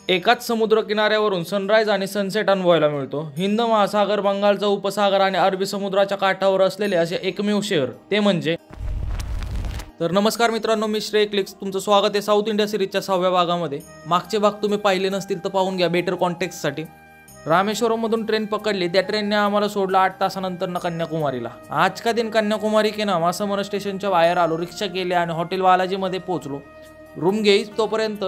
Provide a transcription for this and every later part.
एकाच समुद्र किनाऱ्यावरून सनराइज आणि सनसेट अनुभवायला मिळतो। हिंद महासागर, बंगालचा उपसागर आणि अरबी समुद्राच्या काठावर असलेले असे एकमेव शहर ते म्हणजे। तर नमस्कार मित्रांनो, मी श्रेय क्लिक्स तुमचं स्वागत आहे साऊथ इंडिया सिरीजच्या 6व्या भागामध्ये। मागचे भाग तुम्ही पाहिले नसतील तर पाहून घ्या बेटर कॉन्टेक्स्टसाठी। रामेश्वरममधून ट्रेन पकडली, त्या ट्रेनने आम्हाला सोडलं 8 तासानंतर कन्याकुमारीला। आज का दिन कन्याकुमारी के नाम असं मन स्टेशनच्या बाहेर आलो, रिक्षा केली आणि हॉटेल बालाजीमध्ये पोहोचलो। रूम घेईच तोपर्यंत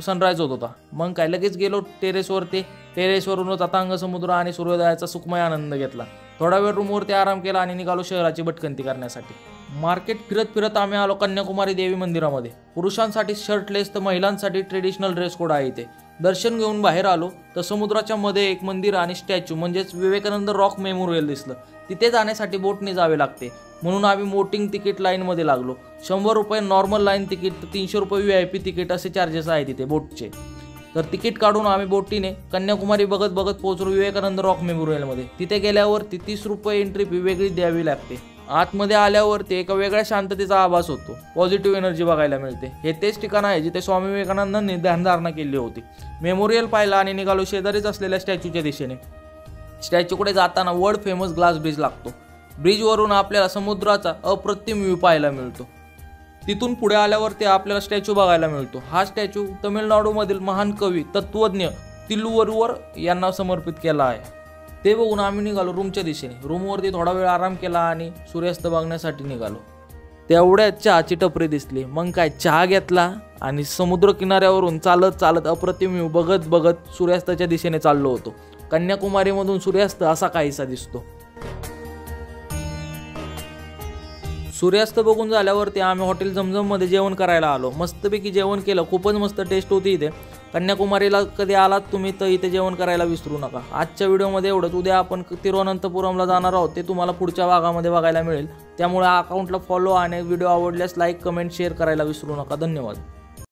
सनराइज होत होता। मग काय लगेच गेलो टेरेसवरती। टेरेसवरूनच अथांग समुद्र आणि सूर्योदयाचा सुखमय आनंद घेतला। थोडा वेळ रूमवरती आराम केला आणि निघालो शहराची भटकंती करण्यासाठी। मार्केट फिरत फिरत आम्ही आलो कन्याकुमारी देवी मंदिरामध्ये। पुरुषांसाठी शर्टलेस तर महिलांसाठी ट्रेडिशनल ड्रेस कोड आहे इथे। दर्शन घेऊन बाहेर आलो तर समुद्राच्या मध्ये एक मंदिर आणि स्टॅच्यू म्हणजेच विवेकानंद रॉक मेमोरियल दिसलं। तिथे जाण्यासाठी बोटने जावे लागते, म्हणून आम्ही बोटिंग तिकीट लाईनमध्ये लागलो। 100 रुपये नॉर्मल लाईन तिकीट तर 300 रुपये VIP तिकीट असे चार्जेस आहे तिथे बोटचे। तर तिकीट काढून आम्ही बोटीने कन्याकुमारी बघत बघत पोहोचलो विवेकानंद रॉक मेमोरियलमध्ये। तिथे गेल्यावरती 30 रुपये एंट्री फी वेगळी द्यावी लागते। आतमध्ये आल्यावरती एका वेगळ्या शांततेचा आभास होतो, पॉझिटिव्ह एनर्जी बघायला मिळते। हे तेच ठिकाण आहे जिथे स्वामी विवेकानंदांनी ध्यानधारणा केली होती। मेमोरियल पाहिला आणि निघालो शेजारीच असलेल्या स्टॅच्यूच्या दिशेने। स्टॅच्यूकडे जाताना वर्ल्ड फेमस ग्लास ब्रिज लागतो। ब्रिजवरून आपल्याला समुद्राचा अप्रतिम व्ह्यू पाहायला मिळतो। तिथून पुढे आल्यावरती आपल्याला स्टॅच्यू बघायला मिळतो। हा स्टॅच्यू तमिळनाडूमधील महान कवी तत्वज्ञ तिल्लुवरुवर यांना समर्पित केला आहे। ते बघून आम्ही निघालो रूमच्या दिशेने। रूमवरती थोडा वेळ आराम केला आणि सूर्यास्त बघण्यासाठी निघालो। तेवढ्यात चहाची टपरी दिसली। मग काय चहा घेतला आणि समुद्र किनाऱ्यावरून चालत चालत अप्रतिम व्ह्यू बघत बघत सूर्यास्ताच्या दिशेने चाललो होतो। कन्याकुमारीमधून सूर्यास्त असा काहीसा दिसतो। सूर्यास्त बघून झाल्यावरती आम्ही हॉटेल झमझममध्ये जेवण करायला आलो। मस्तपैकी जेवण केलं, खूपच मस्त टेस्ट होती इथे। कन्याकुमारीला कधी आलात तुम्ही तर इथे जेवण करायला विसरू नका। आजच्या व्हिडिओमध्ये एवढंच। उद्या आपण तिरुवनंतपुरमला जाणार आहोत, ते तुम्हाला पुढच्या भागामध्ये बघायला मिळेल। त्यामुळे अकाउंटला फॉलो आणि व्हिडिओ आवडल्यास लाईक, कमेंट, शेअर करायला विसरू नका। धन्यवाद।